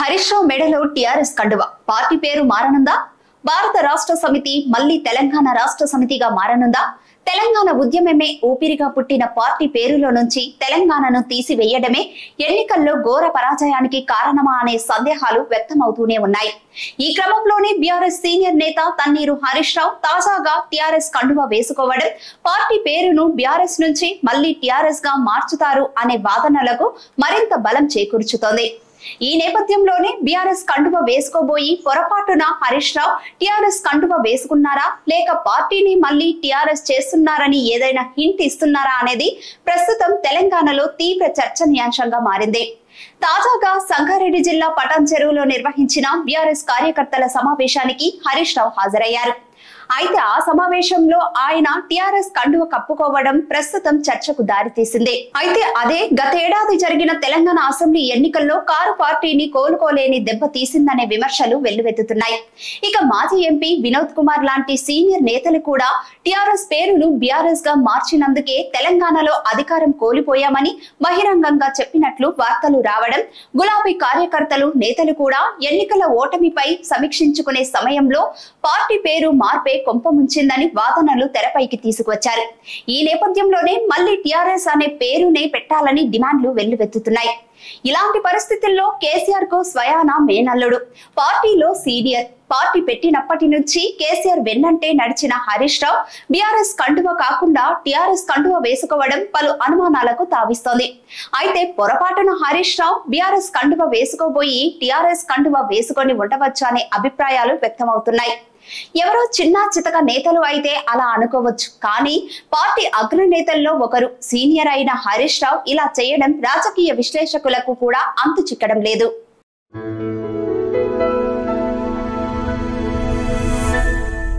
హరీష్ రావు మెడలో టీఆర్ఎస్ కండువ పార్టీ పేరు మారనుందా? భారత రాష్ట్ర సమితి మళ్లీ తెలంగాణ రాష్ట్ర సమితిగా మారనుందా? తెలంగాణ ఉద్యమమే ఊపిరిగా పుట్టిన పార్టీ పేరులో నుంచి తెలంగాణను తీసివేయడమే ఎన్నికల్లో ఘోర పరాజయానికి కారణమా అనే సందేహాలు వ్యక్తమవుతూనే ఉన్నాయి. ఈ క్రమంలోనే బీఆర్ఎస్ సీనియర్ నేత తన్నీరు హరీష్ రావు తాజాగా టీఆర్ఎస్ కండువా వేసుకోవడం, పార్టీ పేరును బీఆర్ఎస్ నుంచి మళ్లీ టీఆర్ఎస్ గా మార్చుతారు అనే వాదనలకు మరింత బలం చేకూర్చుతోంది. ఈ నేపథ్యంలోనే బీఆర్ఎస్ కండువ వేసుకోబోయి పొరపాటున హరీష్ రావు టీఆర్ఎస్ కండువ వేసుకున్నారా, లేక పార్టీని మళ్లీ టీఆర్ఎస్ చేస్తున్నారని ఏదైనా హింట్ ఇస్తున్నారా అనేది ప్రస్తుతం తెలంగాణలో తీవ్ర చర్చనీయాంశంగా మారింది. తాజాగా సంగారెడ్డి జిల్లా పటాన్ చెరువులో నిర్వహించిన బీఆర్ఎస్ కార్యకర్తల సమావేశానికి హరీష్ రావు హాజరయ్యారు. అయితే ఆ సమావేశంలో ఆయన టీఆర్ఎస్ కండువ కప్పుకోవడం ప్రస్తుతం చర్చకు దారితీసింది. అయితే అదే గతేడాది జరిగిన తెలంగాణ అసెంబ్లీ ఎన్నికల్లో కారు పార్టీని కోలుకోలేని దెబ్బ తీసిందనే విమర్శలు వెల్లువెత్తుతున్నాయి. ఇక మాజీ ఎంపీ వినోద్ కుమార్ లాంటి సీనియర్ నేతలు కూడా టీఆర్ఎస్ పేరును బీఆర్ఎస్ గా మార్చినందుకే తెలంగాణలో అధికారం కోల్పోయామని బహిరంగంగా చెప్పినట్లు వార్తలు రావడం, గులాబీ కార్యకర్తలు నేతలు కూడా ఎన్నికల ఓటమిపై సమీక్షించుకునే సమయంలో పార్టీ పేరు మార్పే కొంపముంచిందని వాదనలు తెరపైకి తీసుకువచ్చారు. ఈ నేపథ్యంలోనే మళ్లీ టీఆర్ఎస్ అనే పేరునే పెట్టాలని డిమాండ్లు వెల్లువెత్తుతున్నాయి. ఇలాంటి పరిస్థితుల్లో కేసీఆర్ కు స్వయాన మేనల్లుడు, పార్టీలో సీనియర్, పార్టీ పెట్టినప్పటి నుంచి కేసీఆర్ వెన్నంటే నడిచిన హరీష్ రావు బీఆర్ఎస్ కండువ కాకుండా టీఆర్ఎస్ కండువ వేసుకోవడం పలు అనుమానాలకు తావిస్తోంది. అయితే పొరపాటున హరీష్ రావు బీఆర్ఎస్ కండువ వేసుకోబోయి టీఆర్ఎస్ కండువ వేసుకొని ఉండవచ్చు అనే అభిప్రాయాలు వ్యక్తమవుతున్నాయి. ఎవరో చిన్న చితక నేతలు అయితే అలా అనుకోవచ్చు, కానీ పార్టీ అగ్రనేతల్లో ఒకరు సీనియర్ అయిన హరీష్ రావు ఇలా చేయడం రాజకీయ విశ్లేషకులకు కూడా అంతు చిక్కడం లేదు.